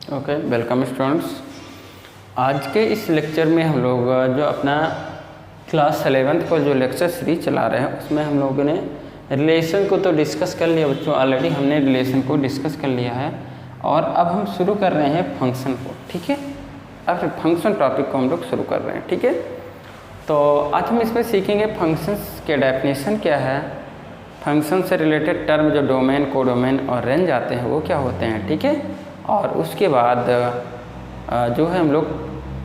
Okay, welcome students. आज के इस लेक्चर में हम लोग जो अपना क्लास 11th को जो लेक्चर सीरीज चला रहे हैं उसमें हम लोगों ने रिलेशन को तो डिस्कस कर लिया बच्चों। ऑलरेडी हमने रिलेशन को डिस्कस कर लिया है और अब हम शुरू कर रहे हैं फंक्शन को। ठीक है, अब फंक्शन टॉपिक को हम लोग शुरू कर रहे हैं। ठीक है, तो आज हम इसमें सीखेंगे फंक्शंस के डेफिनेशन क्या है, फंक्शन से रिलेटेड टर्म जो डोमेन, कोडोमेन और रेंज आते हैं वो क्या होते हैं। ठीक है, और उसके बाद जो है हम लोग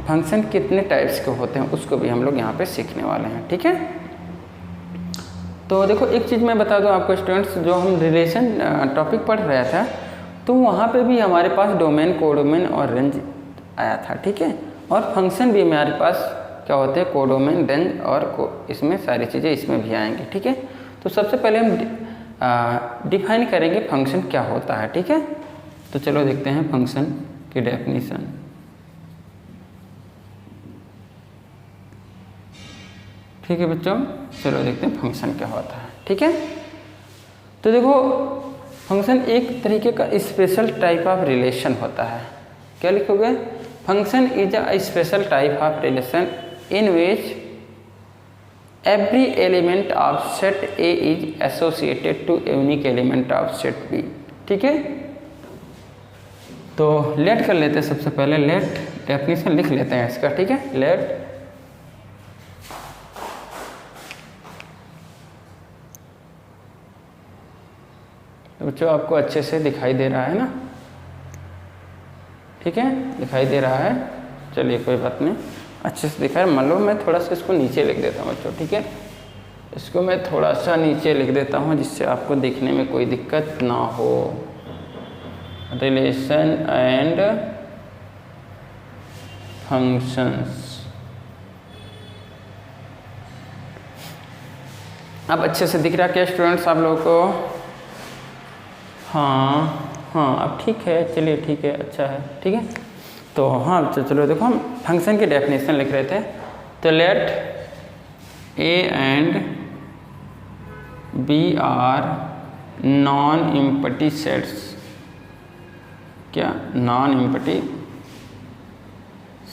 फंक्शन कितने टाइप्स के होते हैं उसको भी हम लोग यहाँ पे सीखने वाले हैं। ठीक है, तो देखो एक चीज़ मैं बता दूँ आपको स्टूडेंट्स, जो हम रिलेशन टॉपिक पढ़ रहा था तो वहाँ पे भी हमारे पास डोमेन, कोडोमेन और रेंज आया था। ठीक है, और फंक्शन भी हमारे पास क्या होते हैं, कोडोमेन, रेंज और इसमें सारी चीज़ें इसमें भी आएंगी। ठीक है, तो सबसे पहले हम डिफाइन करेंगे फंक्शन क्या होता है। ठीक है, तो चलो देखते हैं फंक्शन की डेफिनेशन। ठीक है बच्चों, चलो देखते हैं फंक्शन क्या होता है। ठीक है, तो देखो फंक्शन एक तरीके का स्पेशल टाइप ऑफ रिलेशन होता है। क्या लिखोगे, function is a special type of relation in which every element of set A is associated to unique element of set B। ठीक है, तो लेट कर लेते हैं। सबसे पहले लेट डेफिनेशन लिख लेते हैं इसका। ठीक है, लेट बच्चों आपको अच्छे से दिखाई दे रहा है ना। ठीक है, दिखाई दे रहा है, चलिए कोई बात नहीं, अच्छे से दिखा है। मान लो मैं थोड़ा सा इसको नीचे लिख देता हूँ बच्चों। ठीक है, इसको मैं थोड़ा सा नीचे लिख देता हूँ जिससे आपको देखने में कोई दिक्कत ना हो। रिलेशन एंड फंक्शंस, अब अच्छे से दिख रहा क्या स्टूडेंट्स आप लोगों को? हाँ, अब ठीक है, चलिए ठीक है, अच्छा है। ठीक है, तो हाँ चलो देखो हम फंक्शन की डेफिनेशन लिख रहे थे। तो let A and B are non empty sets. क्या? Non empty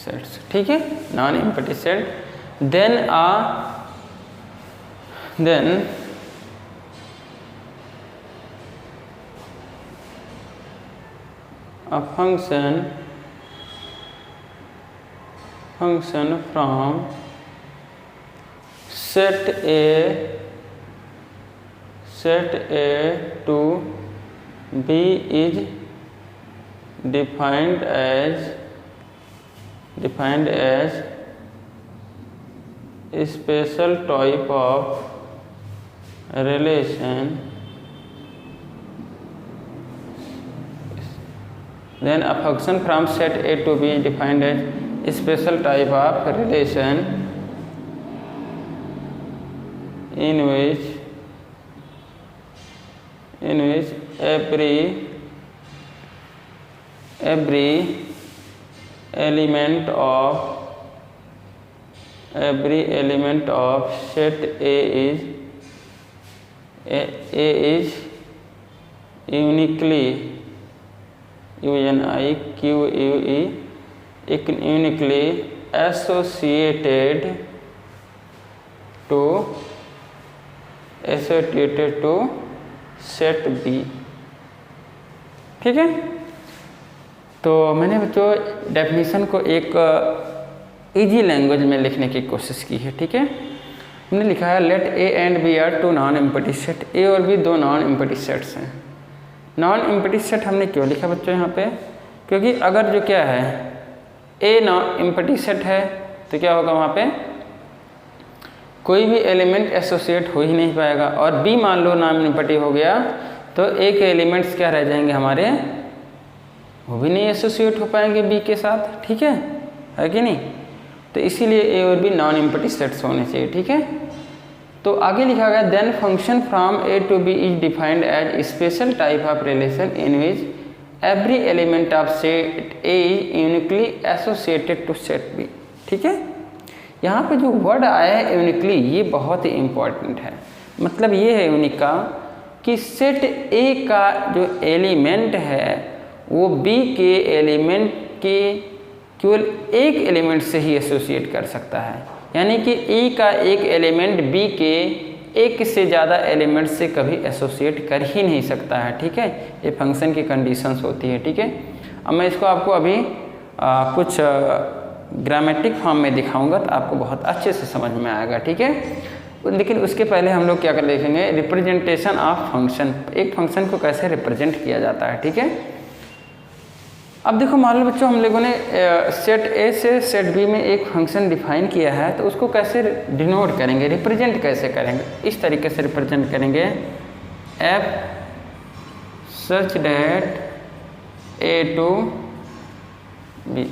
sets. ठीक है, non empty set. Then a function from set A to B is defined as a special type of relation. Then a function from set A to B is defined as a special type of relation in which every element of set A is uniquely associated to set B। ठीक है, तो मैंने बच्चों definition को एक easy language में लिखने की कोशिश की है। ठीक है, हमने लिखा है let A and B are two non empty set. A और बी दो नॉन एम्प्टी सेट्स हैं। नॉन एम्प्टी सेट हमने क्यों लिखा बच्चों यहाँ पे? क्योंकि अगर जो क्या है ए नॉन एम्प्टी सेट है तो क्या होगा, वहाँ पे कोई भी एलिमेंट एसोसिएट हो ही नहीं पाएगा। और बी मान लो नॉन एम्प्टी हो गया तो ए के एलिमेंट्स क्या रह जाएंगे हमारे, वो भी नहीं एसोसिएट हो पाएंगे बी के साथ। ठीक है कि नहीं? तो इसीलिए ए और बी नॉन एम्प्टी सेट्स होने चाहिए। ठीक है, तो आगे लिखा गया then function from A to B is defined as special type of relation in which every element of set A is uniquely associated to set B. ठीक है, यहाँ पे जो वर्ड आया है यूनिकली, ये बहुत ही इम्पॉर्टेंट है। मतलब ये है यूनिक का कि सेट ए का जो एलिमेंट है वो बी के एलिमेंट के केवल एक एलिमेंट से ही एसोसिएट कर सकता है, यानी कि ए का एक एलिमेंट बी के एक से ज़्यादा एलिमेंट से कभी एसोसिएट कर ही नहीं सकता है। ठीक है, ये फंक्शन की कंडीशंस होती है। ठीक है, अब मैं इसको आपको अभी कुछ ग्रामेटिक फॉर्म में दिखाऊंगा तो आपको बहुत अच्छे से समझ में आएगा। ठीक है, लेकिन उसके पहले हम लोग क्या कर देखेंगे, रिप्रेजेंटेशन ऑफ फंक्शन, एक फंक्शन को कैसे रिप्रेजेंट किया जाता है। ठीक है, अब देखो मान लो बच्चों हम लोगों ने सेट ए से सेट बी में एक फंक्शन डिफाइन किया है, तो उसको कैसे डिनोट करेंगे, रिप्रेजेंट कैसे करेंगे, इस तरीके से रिप्रेजेंट करेंगे f such that A to B.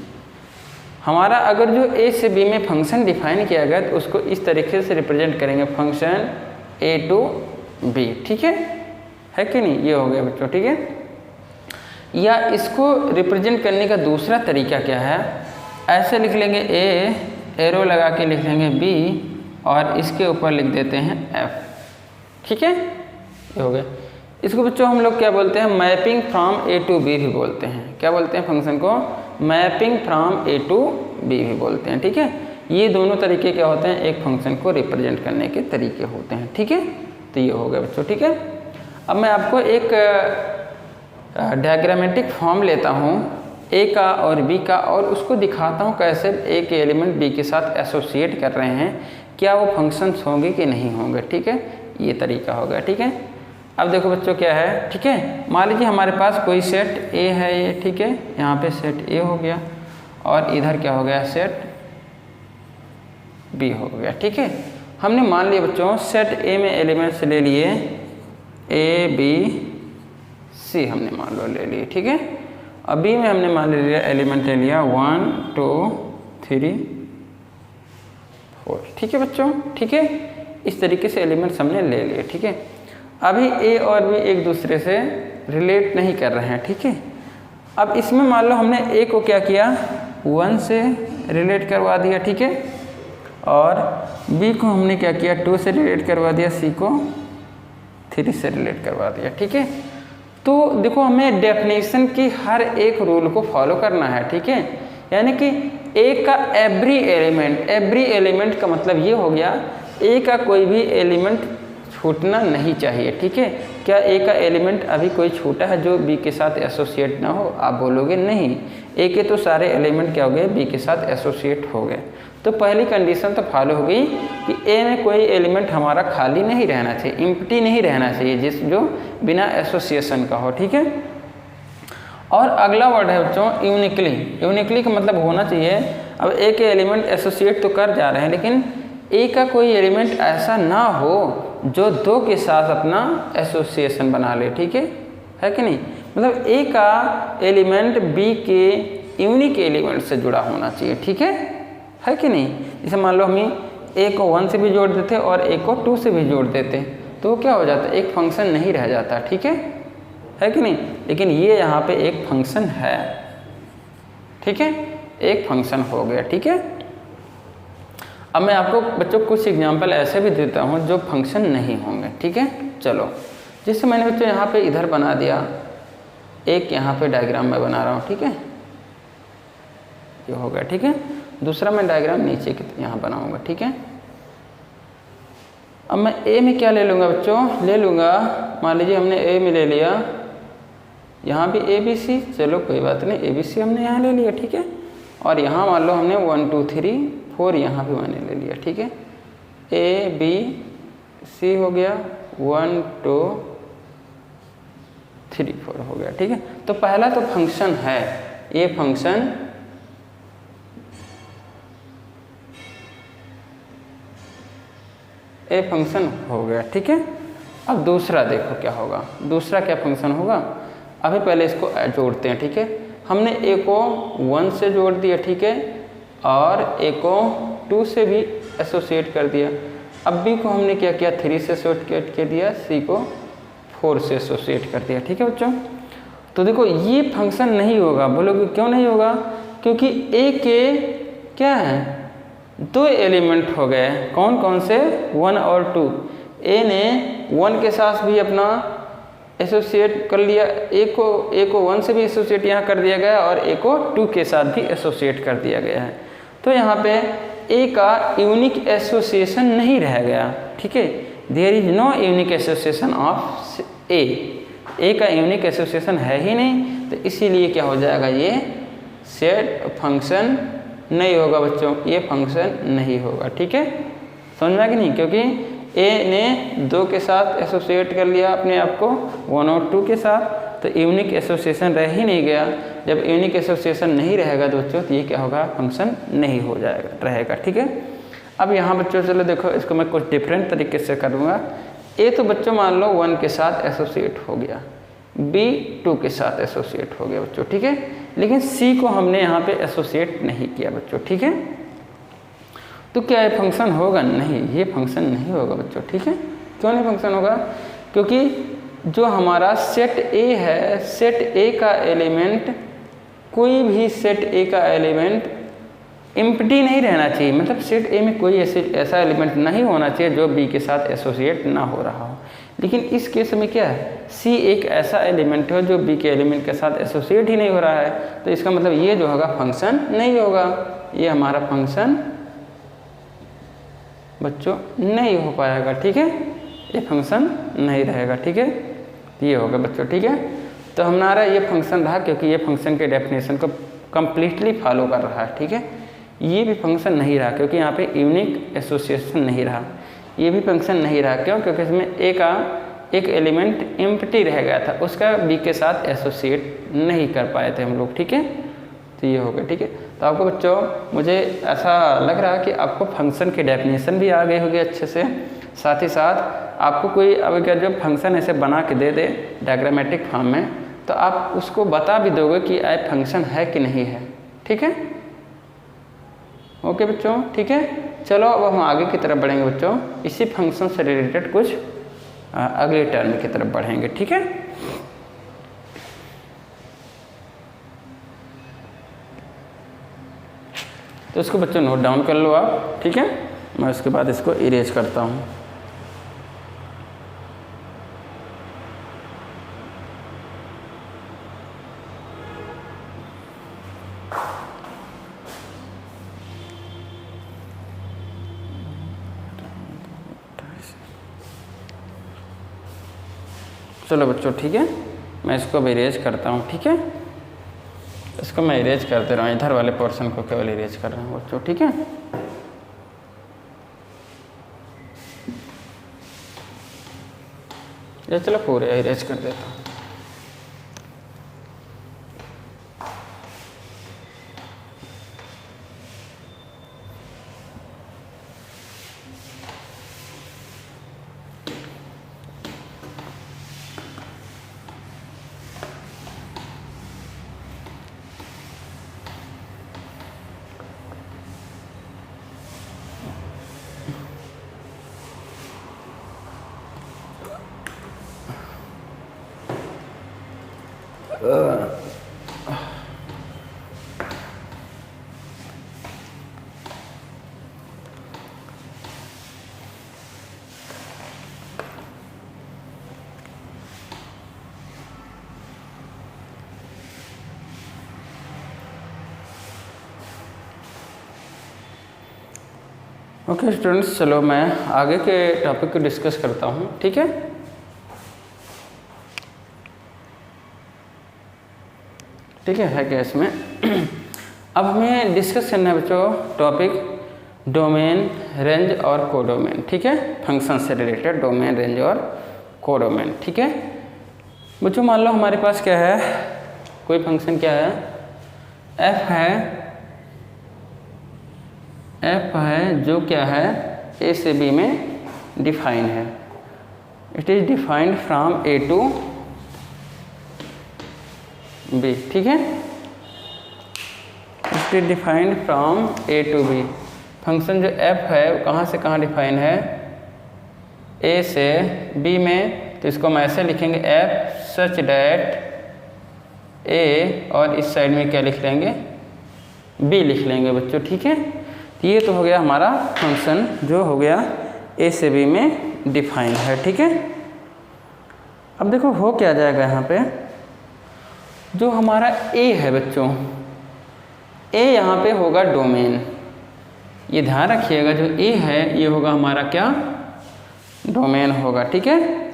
हमारा अगर जो ए से बी में फंक्शन डिफाइन किया गया तो उसको इस तरीके से रिप्रेजेंट करेंगे फंक्शन ए टू बी। ठीक है कि नहीं, ये हो गया बच्चों। ठीक है, या इसको रिप्रेजेंट करने का दूसरा तरीका क्या है, ऐसे लिख लेंगे ए, एरो लगा के लिख लेंगे बी और इसके ऊपर लिख देते हैं एफ। ठीक है, ये हो गया। इसको बच्चों हम लोग क्या बोलते हैं, mapping from A to B भी बोलते हैं। क्या बोलते हैं फंक्शन को, mapping from A to B भी बोलते हैं। ठीक है, ये दोनों तरीके क्या होते हैं, एक फंक्शन को रिप्रेजेंट करने के तरीके होते हैं। ठीक है, तो ये हो गया बच्चों। ठीक है, अब मैं आपको एक डायग्रामेटिक फॉर्म लेता हूँ ए का और बी का और उसको दिखाता हूँ कैसे ए के एलिमेंट बी के साथ एसोसिएट कर रहे हैं, क्या वो फंक्शंस होंगे कि नहीं होंगे। ठीक है, ये तरीका हो गया। ठीक है, अब देखो बच्चों क्या है। ठीक है, मान लीजिए हमारे पास कोई सेट ए है ये। ठीक है, यहाँ पे सेट ए हो गया और इधर क्या हो गया, सेट बी हो गया। ठीक है, हमने मान लिया बच्चों सेट ए में एलिमेंट्स ले लिए ए बी सी, हमने मान लो ले लिए। ठीक है, अब बी में हमने मान लिया एलिमेंट ले लिया 1 2 3 4। ठीक है बच्चों, ठीक है, इस तरीके से एलिमेंट्स हमने ले लिए। ठीक है, अभी ए और बी एक दूसरे से रिलेट नहीं कर रहे हैं। ठीक है, अब इसमें मान लो हमने ए को क्या किया, 1 से रिलेट करवा दिया। ठीक है, और बी को हमने क्या किया, 2 से रिलेट करवा दिया, सी को 3 से रिलेट करवा दिया। ठीक है, तो देखो हमें डेफिनेशन की हर एक रूल को फॉलो करना है। ठीक है, यानी कि ए का एवरी एलिमेंट का मतलब ये हो गया ए का कोई भी एलिमेंट छूटना नहीं चाहिए। ठीक है, क्या ए का एलिमेंट अभी कोई छूटा है जो बी के साथ एसोसिएट ना हो, आप बोलोगे नहीं, ए के तो सारे एलिमेंट क्या हो गए, बी के साथ एसोसिएट हो गए। तो पहली कंडीशन तो फॉलो हो गई कि ए में कोई एलिमेंट हमारा खाली नहीं रहना चाहिए, इम्प्टी नहीं रहना चाहिए, जिस जो बिना एसोसिएशन का हो। ठीक है, और अगला वर्ड है बच्चों यूनिकली का मतलब होना चाहिए, अब ए के एलिमेंट एसोसिएट तो कर जा रहे हैं लेकिन ए का कोई एलिमेंट ऐसा ना हो जो 2 के साथ अपना एसोसिएशन बना ले। ठीक है कि नहीं, मतलब ए का एलिमेंट बी के यूनिक एलिमेंट से जुड़ा होना चाहिए। ठीक है कि नहीं, जैसे मान लो हम ए को 1 से भी जोड़ देते और ए को 2 से भी जोड़ देते तो क्या हो जाता, एक फंक्शन नहीं रह जाता। ठीक है कि नहीं, लेकिन ये यहाँ पे एक फंक्शन है। ठीक है, एक फंक्शन हो गया। ठीक है, अब मैं आपको बच्चों कुछ एग्जांपल ऐसे भी देता हूँ जो फंक्शन नहीं होंगे। ठीक है, चलो, जिससे मैंने बच्चों यहाँ पे इधर बना दिया, एक यहाँ पे डायग्राम मैं बना रहा हूँ। ठीक है, ये हो गया। ठीक है, दूसरा मैं डायग्राम नीचे की यहाँ बनाऊँगा। ठीक है, अब मैं ए में क्या ले लूँगा बच्चों, ले लूँगा मान लीजिए हमने ए में ले लिया, यहाँ भी ए बी सी, चलो कोई बात नहीं, ए बी सी हमने यहाँ ले लिया। ठीक है, और यहाँ मान लो हमने 1 2 3 4 यहाँ भी मैंने ले लिया। ठीक है, ए बी सी हो गया, 1 2 3 4 हो गया। ठीक है, तो पहला तो फंक्शन है, ये फंक्शन ए फंक्शन हो गया। ठीक है, अब दूसरा देखो क्या होगा, दूसरा क्या फंक्शन होगा, अभी पहले इसको जोड़ते हैं। ठीक है, हमने ए को 1 से जोड़ दिया। ठीक है, और ए को 2 से भी एसोसिएट कर दिया। अब बी को हमने क्या किया, 3 से एसोसिएट कर दिया, सी को 4 से एसोसिएट कर दिया। ठीक है बच्चों, तो देखो ये फंक्शन नहीं होगा। बोलोगे क्यों नहीं होगा, क्योंकि ए के क्या है, 2 एलिमेंट हो गए, कौन कौन से, 1 और 2। ए ने 1 के साथ भी अपना एसोसिएट कर लिया, ए को 1 से भी एसोसिएट यहाँ कर दिया गया और ए को 2 के साथ भी एसोसिएट कर दिया गया है। तो यहाँ पे ए का यूनिक एसोसिएशन नहीं रह गया, ठीक है, there is no unique association of A का यूनिक एसोसिएशन है ही नहीं, तो इसीलिए क्या हो जाएगा, ये सेट फंक्शन नहीं होगा बच्चों, ये फंक्शन नहीं होगा, ठीक है, समझ में आ कि नहीं, क्योंकि ए ने 2 के साथ एसोसिएट कर लिया अपने आप को 1 और 2 के साथ, तो यूनिक एसोसिएशन रह ही नहीं गया। जब यूनिक एसोसिएशन नहीं रहेगा तो बच्चों, तो ये क्या होगा, फंक्शन नहीं हो जाएगा, रहेगा, ठीक है। अब यहाँ बच्चों चलो देखो, इसको मैं कुछ डिफरेंट तरीके से करूँगा। ए तो बच्चों मान लो 1 के साथ एसोसिएट हो गया, बी 2 के साथ एसोसिएट हो गया बच्चों, ठीक है, लेकिन सी को हमने यहाँ पे एसोसिएट नहीं किया बच्चों, ठीक है, तो क्या ये फंक्शन होगा, नहीं, ये फंक्शन नहीं होगा बच्चों, ठीक है। क्यों नहीं फंक्शन होगा, क्योंकि जो हमारा सेट ए है, सेट ए का एलिमेंट, कोई भी सेट ए का एलिमेंट एम्प्टी नहीं रहना चाहिए, मतलब सेट ए में कोई ऐसा एलिमेंट नहीं होना चाहिए जो बी के साथ एसोसिएट ना हो रहा हो। लेकिन इस केस में क्या है, सी एक ऐसा एलिमेंट है जो बी के एलिमेंट के साथ एसोसिएट ही नहीं हो रहा है, तो इसका मतलब ये जो होगा फंक्शन नहीं होगा, ये हमारा फंक्शन बच्चों नहीं हो पाएगा, ठीक है, ये फंक्शन नहीं रहेगा, ठीक है, ये होगा बच्चों, ठीक है। तो हमारा ये फंक्शन रहा, क्योंकि ये फंक्शन के डेफिनेशन को कम्प्लीटली फॉलो कर रहा है, ठीक है। ये भी फंक्शन नहीं रहा, क्योंकि यहाँ पे यूनिक एसोसिएशन नहीं रहा, ये भी फंक्शन नहीं रहा, क्यों, क्योंकि इसमें ए का एक एलिमेंट एम्प्टी रह गया था, उसका बी के साथ एसोसिएट नहीं कर पाए थे हम लोग, ठीक है, तो ये हो गया, ठीक है। तो आपको बच्चों, मुझे ऐसा लग रहा है कि आपको फंक्शन की डेफिनेशन भी आ गई होगी अच्छे से, साथ ही साथ आपको कोई अब क्या जो फंक्शन ऐसे बना के दे दे डायग्रामेटिक फॉर्म में, तो आप उसको बता भी दोगे कि ये फंक्शन है कि नहीं है, ठीक है, ओके बच्चों, ठीक है। चलो अब हम आगे की तरफ बढ़ेंगे बच्चों, इसी फंक्शन से रिलेटेड कुछ अगले टर्म की तरफ बढ़ेंगे, ठीक है। तो इसको बच्चों नोट डाउन कर लो आप, ठीक है, मैं उसके बाद इसको इरेज करता हूँ। चलो बच्चों, ठीक है, मैं इसको अब इरेज करता हूँ, ठीक है, इसको मैं इरेज करते रहा हूँ, इधर वाले पोर्शन को केवल इरेज कर रहा हूँ बच्चों, ठीक है। ये चलो पूरे इरेज कर देता हूँ। ओके स्टूडेंट्स, चलो मैं आगे के टॉपिक को डिस्कस करता हूँ, ठीक है। ठीक है क्या इसमें अब हमें डिस्कस करना है बच्चों टॉपिक डोमेन, रेंज और कोडोमेन, ठीक है, फंक्शन से रिलेटेड डोमेन, रेंज और कोडोमेन, ठीक है। बच्चों मान लो हमारे पास क्या है, कोई फंक्शन क्या है, एफ है जो क्या है ए से बी में डिफाइन है, it is defined from A to B, ठीक है, it is defined from A to B. Function जो एफ है वो कहाँ से कहाँ डिफाइन है, ए से बी में, तो इसको हम ऐसे लिखेंगे एफ सच डैट ए, और इस साइड में क्या लिख लेंगे, बी लिख लेंगे बच्चों, ठीक है। तो ये तो हो गया हमारा फंक्शन जो हो गया ए से बी में डिफाइन है, ठीक है। अब देखो हो क्या जाएगा यहाँ पे, जो हमारा ए है बच्चों, ए यहाँ पे होगा डोमेन। ये ध्यान रखिएगा, जो ए है ये होगा हमारा क्या, डोमेन होगा। ठीक है,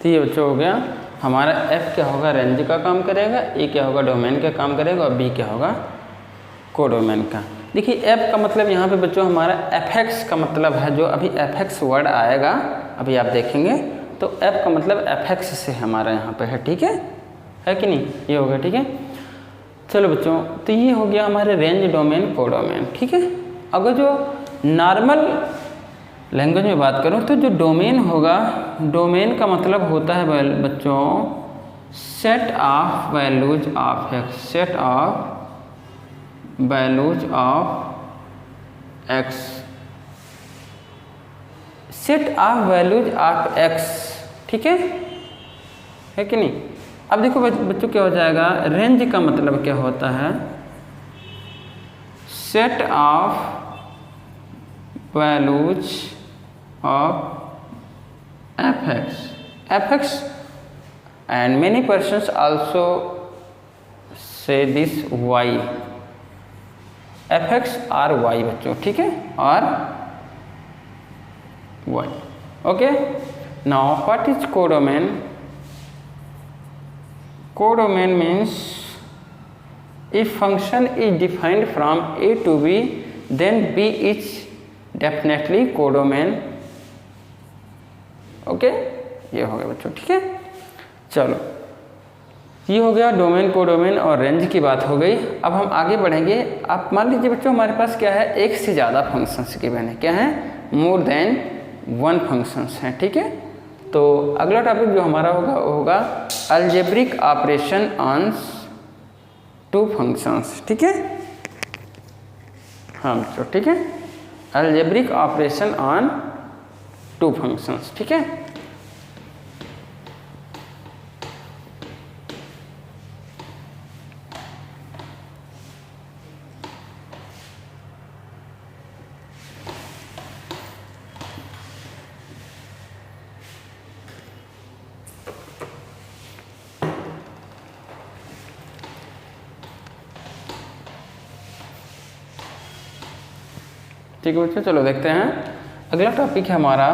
तो ये बच्चों हो गया हमारा एफ क्या होगा, रेंज का काम करेगा, ए क्या होगा, डोमेन का काम करेगा, और बी क्या होगा, कोडोमेन का। देखिए एफ का मतलब यहाँ पे बच्चों हमारा एफएक्स का मतलब है, जो अभी एफएक्स वर्ड आएगा अभी आप देखेंगे, तो एफ का मतलब एफएक्स से हमारा यहाँ पे है। ठीक है कि नहीं, ये हो गया। ठीक है, चलो बच्चों, तो ये हो गया हमारे रेंज, डोमेन, कोडोमेन। ठीक है, अगर जो नॉर्मल लैंग्वेज में बात करूँ तो जो डोमेन होगा, डोमेन का मतलब होता है बच्चों set of values of x, set of values of x, set of values of x. ठीक है कि नहीं। अब देखो बच्चों क्या हो जाएगा, रेंज का मतलब क्या होता है, set of values of fx, and many persons also say this y, fx और y बच्चों। ठीक है, और y। Okay, now what is codomain? Codomain means if function is defined from a to b, then b is definitely codomain। Okay, ये हो गया बच्चों। ठीक है, चलो ये हो गया डोमेन, कोडोमेन और रेंज की बात हो गई। अब हम आगे बढ़ेंगे। आप मान लीजिए बच्चों हमारे पास क्या है, एक से ज़्यादा फंक्शंस गिवन है। क्या है, मोर देन वन फंक्शंस हैं। ठीक है, तो अगला टॉपिक जो हमारा होगा वो होगा algebraic operation on two functions. ठीक है, हाँ बच्चों, ठीक है, algebraic operation on two functions. ठीक है, ठीक है बच्चों, चलो देखते हैं। अगला टॉपिक है हमारा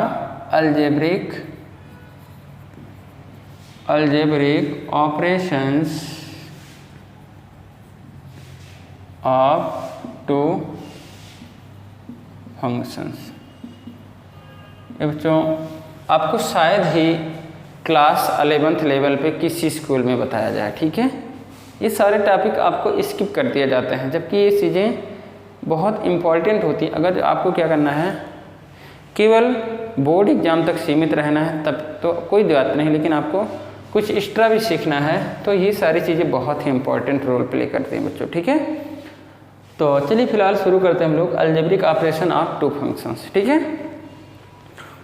algebraic operations of two functions. बच्चों आपको शायद ही क्लास 11th लेवल पे किसी स्कूल में बताया जाए। ठीक है, ये सारे टॉपिक आपको स्किप कर दिए जाते हैं, जबकि ये चीज़ें बहुत इम्पॉर्टेंट होती हैं। अगर आपको क्या करना है, केवल बोर्ड एग्ज़ाम तक सीमित रहना है तब तो कोई बात नहीं, लेकिन आपको कुछ एक्स्ट्रा भी सीखना है, तो ये सारी चीज़ें बहुत ही इंपॉर्टेंट रोल प्ले करती हैं बच्चों। ठीक है, तो चलिए फिलहाल शुरू करते हैं हम लोग algebraic operation of two functions. ठीक है,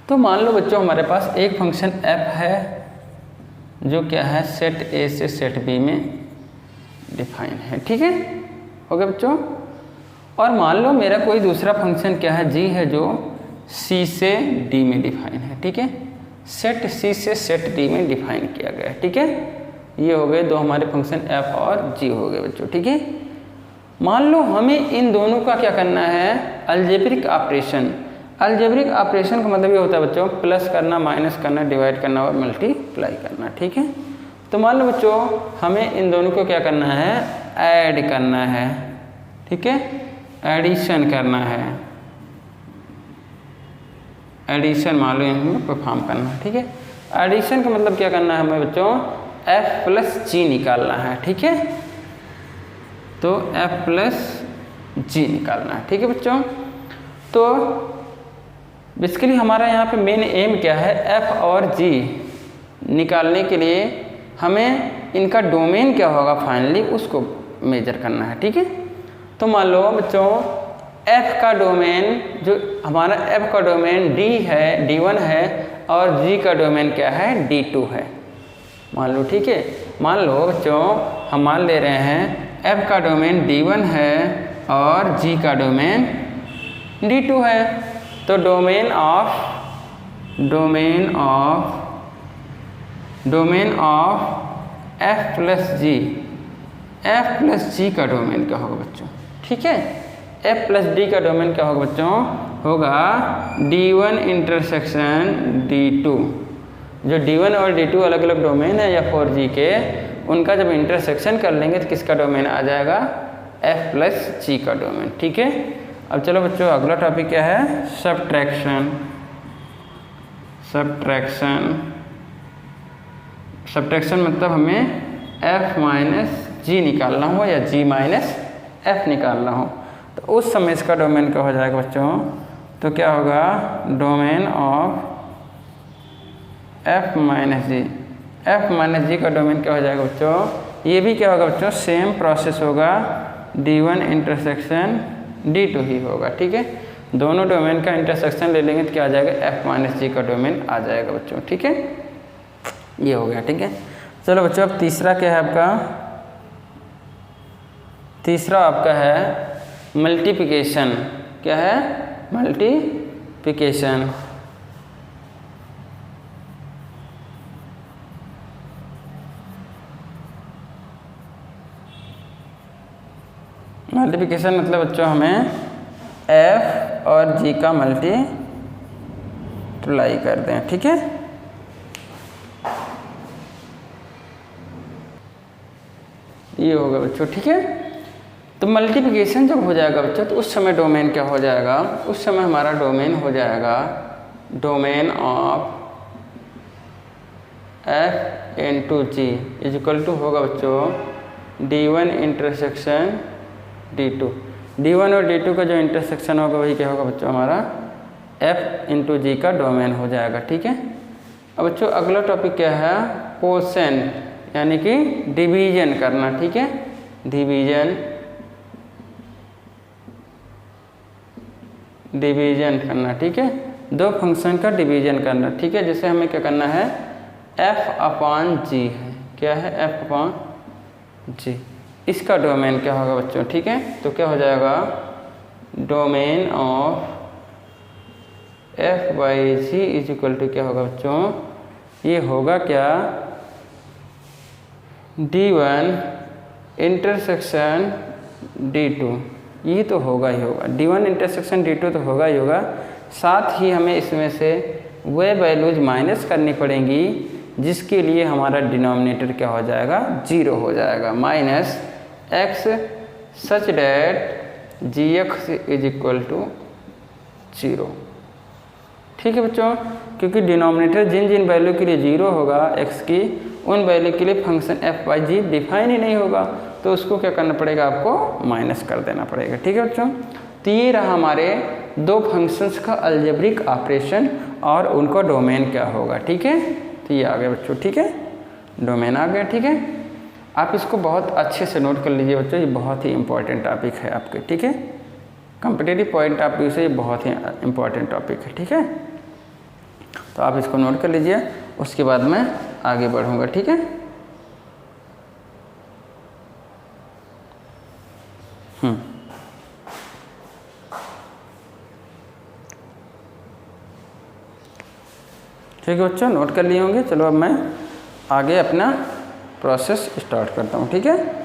तो मान लो बच्चों हमारे पास एक फंक्शन f है जो क्या है, सेट ए से सेट बी में डिफाइन है। ठीक है, हो गया बच्चों। और मान लो मेरा कोई दूसरा फंक्शन क्या है, g है, जो c से d में डिफाइन है। ठीक है, सेट c से सेट d में डिफाइन किया गया है। ठीक है, ये हो गए दो हमारे फंक्शन f और g हो गए बच्चों। ठीक है, मान लो हमें इन दोनों का क्या करना है, अलजेब्रिक ऑपरेशन। अलजेब्रिक ऑपरेशन का मतलब ये होता है बच्चों प्लस करना, माइनस करना, डिवाइड करना और मल्टीप्लाई करना। ठीक है, तो मान लो बच्चों हमें इन दोनों को क्या करना है, ऐड करना है। ठीक है, एडिशन करना है, एडिशन मान लो इनको परफॉर्म करना है। ठीक है, एडिशन का मतलब क्या करना है हमें बच्चों, f प्लस जी निकालना है। ठीक है, तो f प्लस जी निकालना है। ठीक है बच्चों, तो बेसिकली हमारा यहाँ पे मेन एम क्या है, f और g निकालने के लिए हमें इनका डोमेन क्या होगा फाइनली उसको मेजर करना है। ठीक है, तो मान लो बच्चों f का डोमेन, जो हमारा f का डोमेन d है, d1 है, और g का डोमेन क्या है, d2 है। मान लो, ठीक है, मान लो बच्चों हम मान ले रहे हैं f का डोमेन d1 है और g का डोमेन d2 है। तो डोमेन ऑफ एफ प्लस जी का डोमेन क्या होगा बच्चों? ठीक है, एफ प्लस डी का डोमेन क्या होगा बच्चों? होगा D1 इंटरसेक्शन D2। जो D1 और D2 अलग अलग डोमेन है या 4G के, उनका जब इंटरसेक्शन कर लेंगे तो किसका डोमेन आ जाएगा? एफ प्लस जी का डोमेन। ठीक है, अब चलो बच्चों अगला टॉपिक क्या है? सब्ट्रैक्शन मतलब हमें f माइनस जी निकालना हो या g माइनस f निकालना हो, तो उस समय इसका डोमेन क्या हो जाएगा बच्चों? तो क्या होगा? डोमेन ऑफ f माइनस जी का डोमेन क्या हो जाएगा बच्चों? ये भी क्या होगा बच्चों? सेम प्रोसेस होगा, D1 इंटरसेक्शन D2 ही होगा। ठीक है, दोनों डोमेन का इंटरसेक्शन ले लेंगे तो क्या आ जाएगा? f माइनस जी का डोमेन आ जाएगा बच्चों। ठीक है, ये हो गया। ठीक है, चलो बच्चों अब तीसरा क्या है आपका? तीसरा आपका है मल्टीप्लिकेशन। क्या है? मल्टीप्लिकेशन। मल्टीप्लिकेशन मतलब बच्चों हमें f और g का मल्टीप्लाई कर दें। ठीक है, ये होगा बच्चों। ठीक है, तो मल्टीप्लिकेशन जब हो जाएगा बच्चों तो उस समय डोमेन क्या हो जाएगा? उस समय हमारा डोमेन हो जाएगा domain of f into g is equal to होगा बच्चों D1 इंटरसेक्शन D2। D1 और D2 का जो इंटरसेक्शन होगा वही क्या होगा बच्चों? हमारा f इंटू जी का डोमेन हो जाएगा। ठीक है, अब बच्चों अगला टॉपिक क्या है? कोसेंट यानी कि डिवीजन करना। ठीक है, डिवीजन करना। ठीक है, दो फंक्शन का डिवीजन करना। ठीक है, जैसे हमें क्या करना है? f अपॉन जी है। क्या है? f अपॉन जी। इसका डोमेन क्या होगा बच्चों? ठीक है, तो क्या हो जाएगा? Domain of f by g is equal to क्या होगा बच्चों? ये होगा क्या? D1 intersection D2। ये तो होगा ही होगा, D1 इंटरसेक्शन D2 तो होगा ही होगा। साथ ही हमें इसमें से वे वैल्यूज माइनस करनी पड़ेंगी जिसके लिए हमारा डिनोमिनेटर क्या हो जाएगा? 0 हो जाएगा। Minus x such that gx is equal to 0। ठीक है बच्चों, क्योंकि डिनोमिनेटर जिन जिन वैल्यू के लिए 0 होगा x की, उन वैल्यू के लिए function f by g define ही नहीं होगा, तो उसको क्या करना पड़ेगा? आपको माइनस कर देना पड़ेगा। ठीक है बच्चों, तो ये रहा हमारे दो फंक्शंस का अलजेब्रिक ऑपरेशन और उनका डोमेन क्या होगा। ठीक है, तो ये आ गया बच्चों। ठीक है, डोमेन आ गया। ठीक है, आप इसको बहुत अच्छे से नोट कर लीजिए बच्चों, ये बहुत ही इंपॉर्टेंट टॉपिक है आपके। ठीक है, कॉम्पिटिटिव पॉइंट ऑफ व्यू से ये बहुत ही इंपॉर्टेंट टॉपिक है। ठीक है, तो आप इसको नोट कर लीजिए, उसके बाद मैं आगे बढ़ूँगा। ठीक है, ठीक है बच्चों, नोट कर लिए होंगे। चलो अब मैं आगे अपना प्रोसेस स्टार्ट करता हूँ। ठीक है,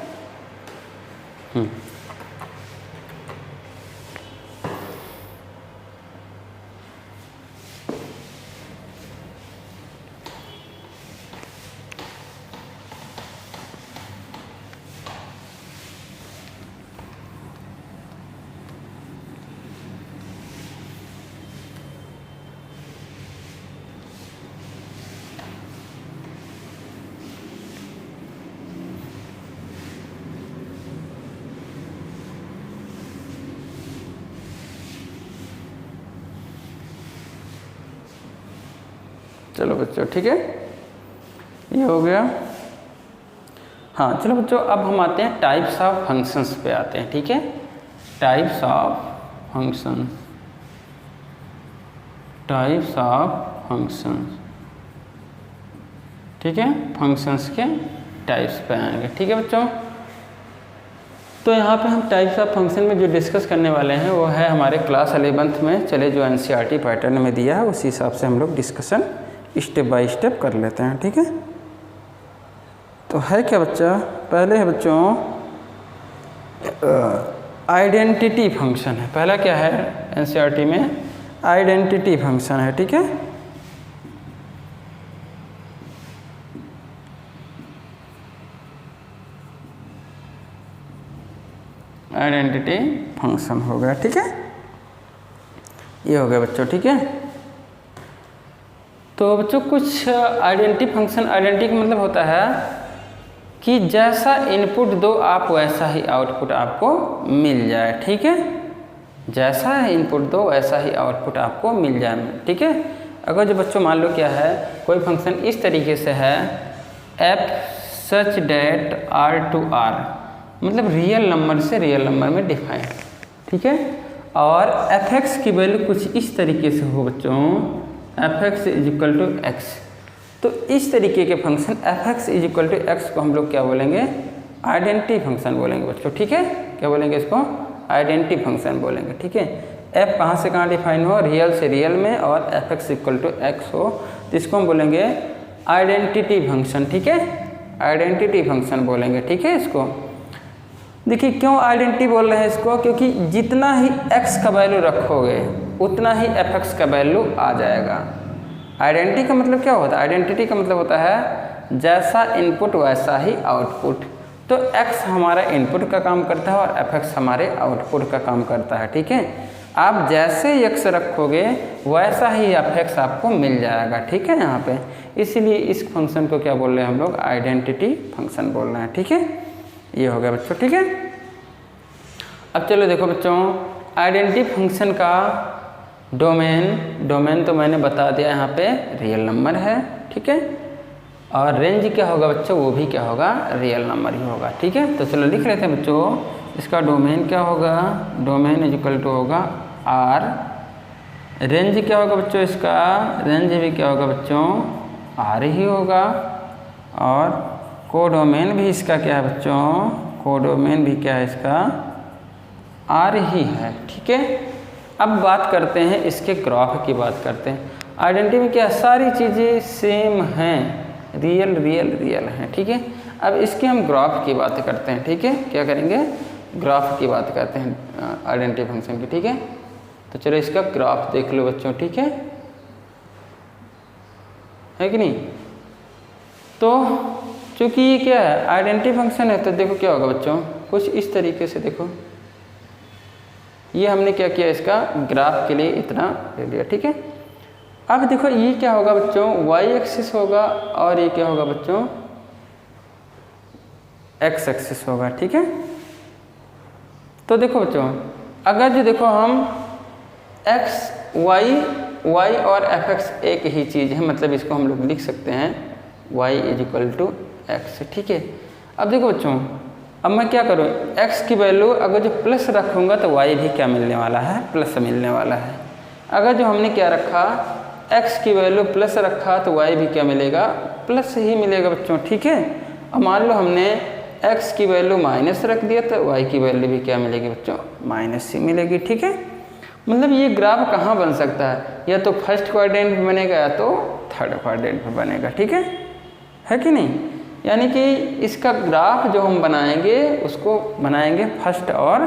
चलो बच्चों। ठीक है, ये हो गया। हाँ चलो बच्चों, अब हम आते हैं टाइप्स ऑफ फंक्शंस पे आते हैं। ठीक है, टाइप्स ऑफ फंक्शंस, ठीक है, फंक्शंस के टाइप्स पे आएंगे। ठीक है बच्चों, तो यहाँ पे हम टाइप्स ऑफ फंक्शन में जो डिस्कस करने वाले हैं वो है हमारे क्लास 11th में, चले जो एनसीईआरटी पैटर्न में दिया है उसी हिसाब से हम लोग डिस्कशन स्टेप बाय स्टेप कर लेते हैं। ठीक है, तो है क्या बच्चा, पहले है बच्चों आइडेंटिटी फंक्शन है। पहला क्या है एनसीईआरटी में, आइडेंटिटी फंक्शन है। ठीक है, आइडेंटिटी फंक्शन हो गया। ठीक है, ये हो गया बच्चों। ठीक है, तो बच्चों कुछ आइडेंटिटी फंक्शन, आइडेंटिटी का मतलब होता है कि जैसा इनपुट दो आप वैसा ही आउटपुट आपको मिल जाए। ठीक है, जैसा इनपुट दो वैसा ही आउटपुट आपको मिल जाए। ठीक है, अगर जो बच्चों मान लो क्या है, कोई फंक्शन इस तरीके से है f such that R to R, मतलब रियल नंबर से रियल नंबर में डिफाइन। ठीक है, और एफ एक्स की वैल्यू कुछ इस तरीके से हो बच्चों, f x is equal to x. तो इस तरीके के function f x is equal to x को हम लोग क्या बोलेंगे, आइडेंटिटी फंक्शन बोलेंगे बच्चों। ठीक है, क्या बोलेंगे इसको, आइडेंटिटी फंक्शन बोलेंगे। ठीक है, एफ कहाँ से कहाँ डिफाइन हो, रियल से रियल में, और f x equal to x हो, तो इसको हम बोलेंगे आइडेंटिटी फंक्शन। ठीक है, आइडेंटिटी फंक्शन बोलेंगे। ठीक है, इसको देखिए क्यों आइडेंटिटी बोल रहे हैं इसको, क्योंकि जितना ही x का वैल्यू रखोगे उतना ही fx का वैल्यू आ जाएगा। आइडेंटिटी का मतलब क्या होता है, आइडेंटिटी का मतलब होता है जैसा इनपुट वैसा ही आउटपुट। तो x हमारा इनपुट का काम करता है और fx हमारे आउटपुट का काम करता है। ठीक है, आप जैसे x रखोगे वैसा ही fx आपको मिल जाएगा। ठीक है, यहाँ पे इसीलिए इस फंक्शन को क्या बोल रहे हैं हम लोग, आइडेंटिटी फंक्शन बोल रहे हैं। ठीक है, ये हो गया बच्चों। ठीक है, अब चलो देखो बच्चों, आइडेंटिटी फंक्शन का डोमेन तो मैंने बता दिया, यहाँ पे रियल नंबर है। ठीक है, और रेंज क्या होगा बच्चों, वो भी क्या होगा, रियल नंबर ही होगा। ठीक है, तो चलो लिख लेते हैं बच्चों, इसका डोमेन क्या होगा, डोमेन इज इक्वल टू होगा आर। रेंज क्या होगा बच्चों, इसका रेंज भी क्या होगा बच्चों, आर ही होगा। और कोडोमेन भी इसका क्या है बच्चों, कोडोमेन भी क्या है इसका, आर ही है। ठीक है, अब बात करते हैं इसके ग्राफ की बात करते हैं। आइडेंटिटी में क्या सारी चीज़ें सेम हैं, रियल रियल रियल हैं। ठीक है, अब इसके हम ग्राफ की बात करते हैं। ठीक है, क्या करेंगे, ग्राफ की बात करते हैं आइडेंटिटी फंक्शन की। ठीक है, तो चलो इसका ग्राफ देख लो बच्चों। ठीक है कि नहीं, तो चूँकि ये क्या है आइडेंटिटी फंक्शन है, तो देखो क्या होगा बच्चों, कुछ इस तरीके से देखो, ये हमने क्या किया, इसका ग्राफ के लिए इतना ले लिया। ठीक है, अब देखो ये क्या होगा बच्चों, y एक्सिस होगा, और ये क्या होगा बच्चों, x एक्सिस होगा। ठीक है, तो देखो बच्चों, अगर जो देखो हम x y और fx एक ही चीज़ है, मतलब इसको हम लोग लिख सकते हैं y is equal to x. ठीक है, अब देखो बच्चों, अब मैं क्या करूँ, x की वैल्यू अगर जो प्लस रखूँगा तो y भी क्या मिलने वाला है, प्लस मिलने वाला है। अगर जो हमने क्या रखा, x की वैल्यू प्लस रखा तो y भी क्या मिलेगा, प्लस ही मिलेगा बच्चों। ठीक है, अब मान लो हमने x की वैल्यू माइनस रख दिया तो y की वैल्यू भी क्या मिलेगी बच्चों, माइनस ही मिलेगी। ठीक है, मतलब ये ग्राफ कहाँ बन सकता है, या तो फर्स्ट क्वाड्रेंट में बनेगा या तो थर्ड क्वाड्रेंट में बनेगा। ठीक है कि नहीं, यानी कि इसका ग्राफ जो हम बनाएंगे उसको बनाएंगे फर्स्ट और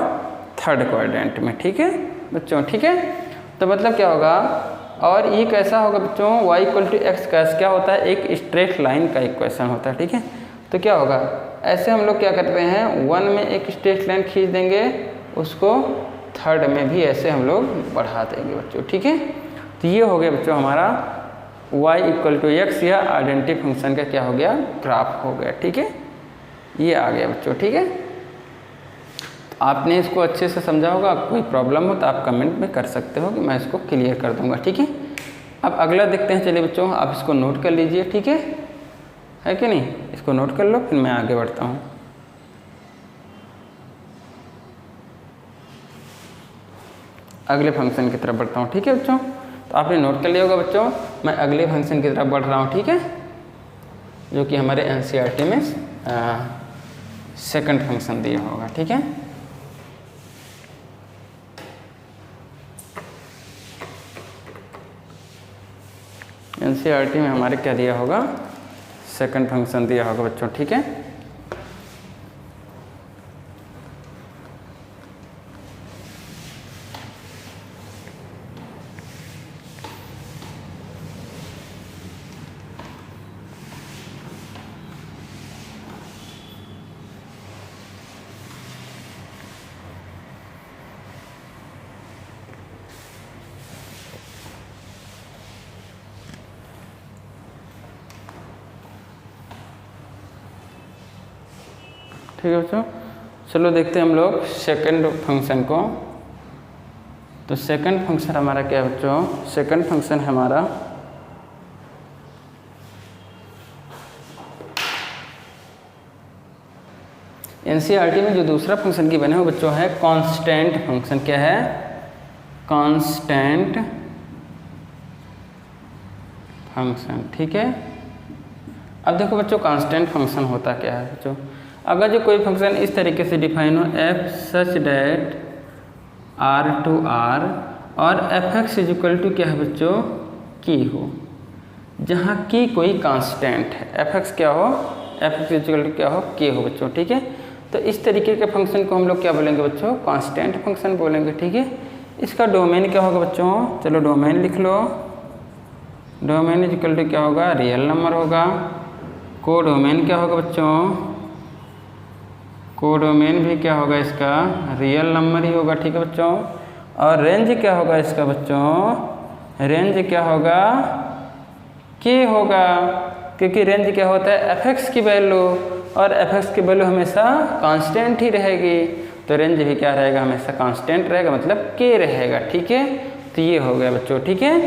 थर्ड क्वाड्रेंट में। ठीक है बच्चों, ठीक है, तो मतलब क्या होगा, और ये कैसा होगा बच्चों, y इक्वल टू एक्स कैस क्या होता है, एक स्ट्रेट लाइन का इक्वेशन होता है। ठीक है, तो क्या होगा, ऐसे हम लोग क्या करते हैं, 1 में एक स्ट्रेट लाइन खींच देंगे, उसको थर्ड में भी ऐसे हम लोग बढ़ा देंगे बच्चों। ठीक है, तो ये हो गया बच्चों हमारा y इक्वल टू एक्स, या आइडेंटिटी फंक्शन का क्या हो गया, ग्राफ हो गया। ठीक है, ये आ गया बच्चों। ठीक है, आपने इसको अच्छे से समझा होगा, कोई प्रॉब्लम हो तो आप कमेंट में कर सकते हो कि मैं इसको क्लियर कर दूंगा। ठीक है, अब अगला देखते हैं। चलिए बच्चों, आप इसको नोट कर लीजिए। ठीक है कि नहीं, इसको नोट कर लो, फिर मैं आगे बढ़ता हूँ। अगले फंक्शन की तरफ बढ़ता हूँ। ठीक है बच्चों, तो आपने नोट कर लिया होगा बच्चों, मैं अगले फंक्शन की तरफ बढ़ रहा हूँ। ठीक है, जो कि हमारे एनसीईआरटी में सेकंड फंक्शन दिया होगा। ठीक है, एनसीईआरटी में हमारे क्या दिया होगा, सेकंड फंक्शन दिया होगा बच्चों। ठीक है, ठीक है बच्चों। चलो देखते हैं हम लोग सेकंड फंक्शन को। तो सेकंड फंक्शन हमारा क्या है बच्चों, सेकंड फंक्शन हमारा एनसीईआरटी में जो दूसरा फंक्शन की बने हो बच्चों है कांस्टेंट फंक्शन। क्या है, कांस्टेंट फंक्शन। ठीक है, अब देखो बच्चों कांस्टेंट फंक्शन होता क्या है बच्चों। अगर जो कोई फंक्शन इस तरीके से डिफाइन हो f such that R to R और f x is equal to क्या है बच्चों, की हो, जहाँ की कोई कांस्टेंट है, एफ एक्स क्या हो, f x is equal to क्या हो, के हो बच्चों। ठीक है, तो इस तरीके के फंक्शन को हम लोग क्या बोलेंगे बच्चों, कांस्टेंट फंक्शन बोलेंगे। ठीक है, इसका डोमेन क्या होगा बच्चों, चलो डोमेन लिख लो। डोमेन इज इक्वल टू क्या होगा, रियल नंबर होगा। को डोमेन क्या होगा बच्चों, को डोमेन भी क्या होगा इसका, रियल नंबर ही होगा। ठीक है बच्चों, और रेंज क्या होगा इसका बच्चों, रेंज क्या होगा, के होगा, क्योंकि रेंज क्या होता है एफ एक्स की वैल्यू, और एफ एक्स की वैल्यू हमेशा कांस्टेंट ही रहेगी, तो रेंज भी क्या रहेगा, हमेशा कांस्टेंट रहेगा, मतलब के रहेगा। ठीक है, तो ये हो गया बच्चों। ठीक है,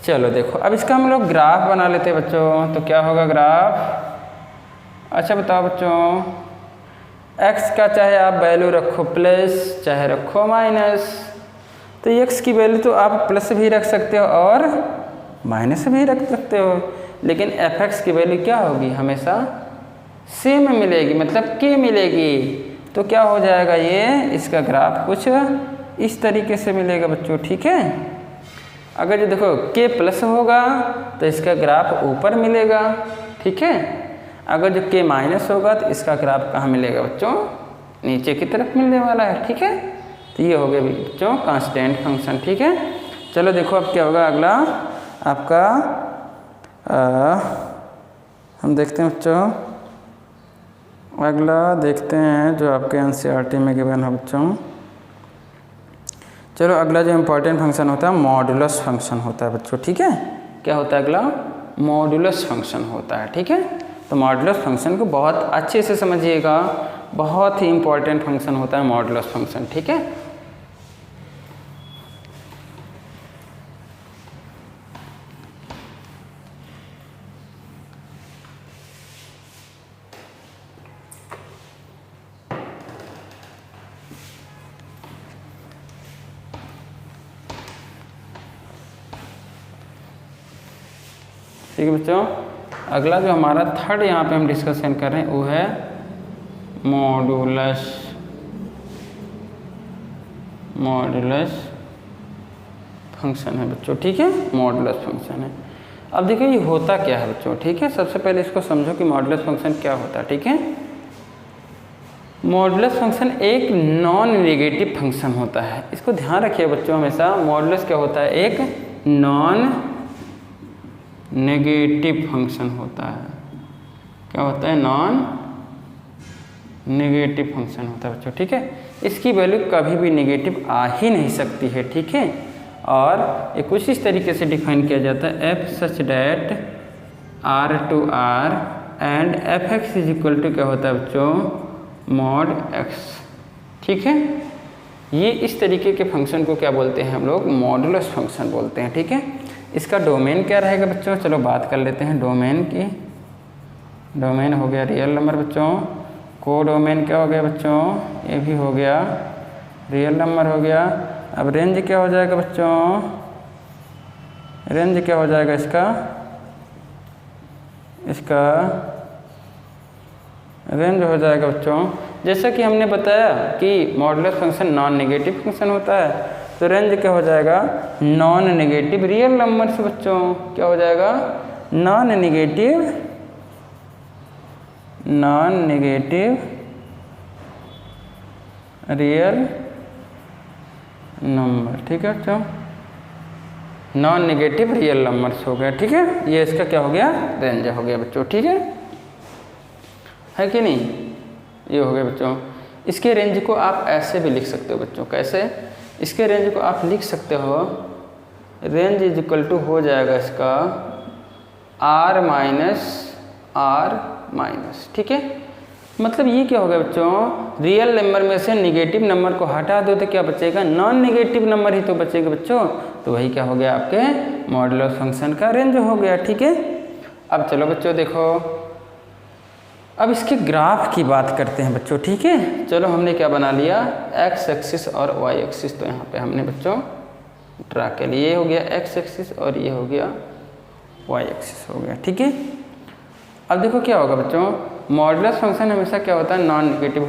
चलो देखो अब इसका हम लोग ग्राफ बना लेते हैं बच्चों। तो क्या होगा ग्राफ, अच्छा बताओ बच्चों, x का चाहे आप वैल्यू रखो प्लस चाहे रखो माइनस, तो x की वैल्यू तो आप प्लस भी रख सकते हो और माइनस भी रख सकते हो, लेकिन fx की वैल्यू क्या होगी, हमेशा सेम मिलेगी, मतलब k मिलेगी। तो क्या हो जाएगा, ये इसका ग्राफ कुछ इस तरीके से मिलेगा बच्चों। ठीक है, अगर जो देखो k प्लस होगा तो इसका ग्राफ ऊपर मिलेगा। ठीक है, अगर जो k माइनस होगा तो इसका ग्राफ कहाँ मिलेगा बच्चों, नीचे की तरफ मिलने वाला है। ठीक है, तो ये हो गया बच्चों कांस्टेंट फंक्शन। ठीक है, चलो देखो अब क्या होगा अगला आपका, हम देखते हैं बच्चों, अगला देखते हैं जो आपके एनसीईआरटी में गिवन है बच्चों। चलो अगला जो इम्पोर्टेंट फंक्शन होता है मॉडुलस फंक्शन होता है बच्चों। ठीक है, क्या होता है अगला, मॉडुलस फंक्शन होता है। ठीक है, तो मॉडुलस फंक्शन को बहुत अच्छे से समझिएगा, बहुत ही इंपॉर्टेंट फंक्शन होता है मॉडुलस फंक्शन। ठीक है, ठीक है बच्चों, अगला जो हमारा थर्ड यहाँ पे हम डिस्कशन कर रहे हैं वो है मॉडुलस। मॉडुलस फंक्शन है बच्चों। ठीक है, मॉडुलस फंक्शन है। अब देखिए ये होता क्या है बच्चों। ठीक है, सबसे पहले इसको समझो कि मॉडुलस फंक्शन क्या होता है। ठीक है, मॉडुलस फंक्शन एक नॉन नेगेटिव फंक्शन होता है, इसको ध्यान रखिए बच्चों हमेशा। मॉडुलस क्या होता है, एक नॉन नेगेटिव फंक्शन होता है। क्या होता है, नॉन नेगेटिव फंक्शन होता है बच्चों। ठीक है, इसकी वैल्यू कभी भी नेगेटिव आ ही नहीं सकती है। ठीक है, और ये कुछ इस तरीके से डिफाइन किया जाता है f such that R to R and f x is equal to क्या होता है बच्चों, मॉड एक्स। ठीक है, ये इस तरीके के फंक्शन को क्या बोलते हैं हम लोग, मॉडुलस फंक्शन बोलते हैं। ठीक है, इसका डोमेन क्या रहेगा बच्चों, चलो बात कर लेते हैं डोमेन की। डोमेन हो गया रियल नंबर बच्चों, को डोमेन क्या हो गया बच्चों, ये भी हो गया रियल नंबर हो गया। अब रेंज क्या हो जाएगा बच्चों, रेंज क्या हो जाएगा इसका, इसका रेंज हो जाएगा बच्चों, जैसा कि हमने बताया कि modulus function non negative function होता है, तो रेंज क्या हो जाएगा, नॉन नेगेटिव रियल नंबर से बच्चों, क्या हो जाएगा, नॉन नेगेटिव रियल नंबर। ठीक है बच्चों, नॉन नेगेटिव रियल नंबर्स हो गया। ठीक है, ये इसका क्या हो गया, रेंज हो गया बच्चों। ठीक है कि नहीं, ये हो गया बच्चों। इसके रेंज को आप ऐसे भी लिख सकते हो बच्चों, कैसे, इसके रेंज को आप लिख सकते हो, रेंज इज इक्वल टू हो जाएगा इसका R माइनस। ठीक है, मतलब ये क्या हो गया बच्चों, रियल नंबर में से नेगेटिव नंबर को हटा दो तो क्या बचेगा, नॉन नेगेटिव नंबर ही तो बचेगा बच्चों। तो वही क्या हो गया, आपके मॉडुलस फंक्शन का रेंज हो गया। ठीक है, अब चलो बच्चों देखो, अब इसके ग्राफ की बात करते हैं बच्चों। ठीक है, चलो हमने क्या बना लिया, एक्स एक्सिस और वाई एक्सिस, तो यहाँ पे हमने बच्चों ड्रा के लिए, ये हो गया एक्स एक्सिस और ये हो गया वाई एक्सिस हो गया। ठीक है, अब देखो क्या होगा बच्चों, मॉडुलस फंक्शन हमेशा क्या होता है, नॉन नेगेटिव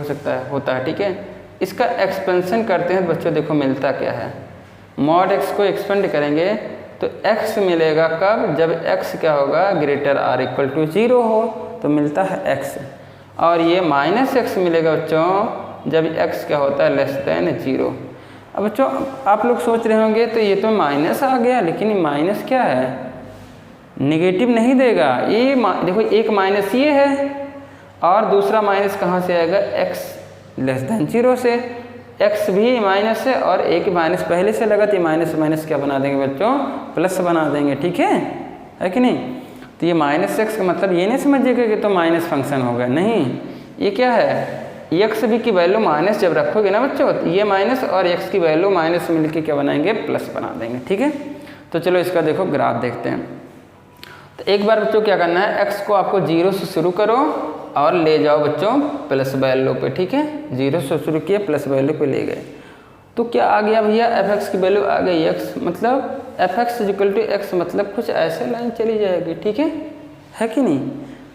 होता है। ठीक है, इसका एक्सपेंशन करते हैं बच्चों, देखो मिलता क्या है, मॉड एक्स को एक्सपेंड करेंगे तो x मिलेगा कब, जब x क्या होगा, ग्रेटर आर इक्वल टू 0 हो, तो मिलता है x। और ये माइनस एक्स मिलेगा बच्चों जब x क्या होता है, लेस देन 0। अब बच्चों आप लोग सोच रहे होंगे तो ये तो माइनस आ गया, लेकिन माइनस क्या है, नेगेटिव नहीं देगा। ये देखो, एक माइनस ये है और दूसरा माइनस कहाँ से आएगा, x लेस देन 0 से। x भी माइनस है और एक माइनस पहले से लगा, तो माइनस माइनस क्या बना देंगे बच्चों, प्लस बना देंगे। ठीक है कि नहीं, तो ये माइनस एक्स का मतलब ये नहीं समझिएगा कि तो माइनस फंक्शन होगा, नहीं, ये क्या है, एक्स भी की वैल्यू माइनस जब रखोगे ना बच्चों, तो ये माइनस और एक्स की वैल्यू माइनस मिलके क्या बनाएंगे, प्लस बना देंगे। ठीक है, तो चलो इसका देखो ग्राफ देखते हैं। तो एक बार बच्चों क्या करना है, x को आपको 0 से शुरू करो और ले जाओ बच्चों प्लस वैल्यू पे। ठीक है, 0 से शुरू किए प्लस वैल्यू पे ले गए, तो क्या आ गया भैया, fx की वैल्यू आ गई x, मतलब fx इक्वल टू x, मतलब कुछ ऐसे लाइन चली जाएगी। ठीक है कि नहीं,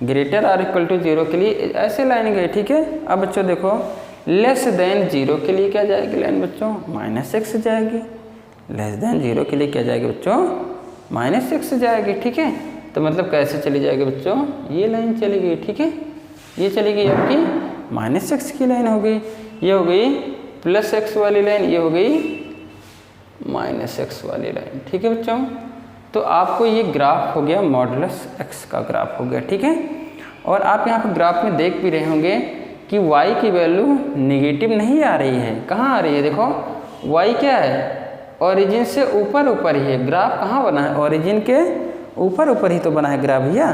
ग्रेटर आर इक्वल टू 0 के लिए ऐसे लाइन गई। ठीक है, अब बच्चों देखो लेस देन 0 के लिए क्या जाएगी लाइन बच्चों, माइनस एक्स जाएगी। लेस देन 0 के लिए क्या जाएगी बच्चों, माइनस एक्स जाएगी। ठीक है, तो मतलब कैसे चली जाएगी बच्चों, ये लाइन चली गई। ठीक है, ये चली गई आपकी माइनस एक्स की लाइन हो गई, ये हो गई प्लस एक्स वाली लाइन, ये हो गई माइनस एक्स वाली लाइन। ठीक है बच्चों, तो आपको ये ग्राफ हो गया, मॉडुलस एक्स का ग्राफ हो गया। ठीक है, और आप यहाँ पर ग्राफ में देख भी रहे होंगे कि y की वैल्यू नेगेटिव नहीं आ रही है। कहाँ आ रही है, देखो y क्या है, ओरिजिन से ऊपर ही है। ग्राफ कहाँ बना है, ओरिजिन के ऊपर ही तो बना है ग्राफ भैया।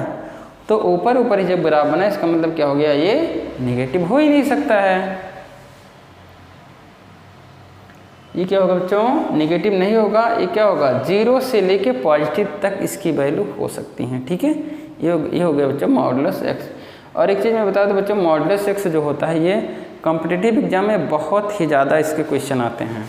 तो ऊपर ही जब ग्राफ बना, इसका मतलब क्या हो गया, ये नेगेटिव हो ही नहीं सकता है। ये क्या होगा बच्चों, नेगेटिव नहीं होगा। ये क्या होगा, 0 से लेके पॉजिटिव तक इसकी वैल्यू हो सकती हैं। ठीक है, ये हो गया बच्चों मॉडुलस एक्स। और एक चीज़ मैं बता दूं बच्चों, मॉडुलस एक्स जो होता है ये कॉम्पिटिटिव एग्जाम में बहुत ही ज़्यादा इसके क्वेश्चन आते हैं।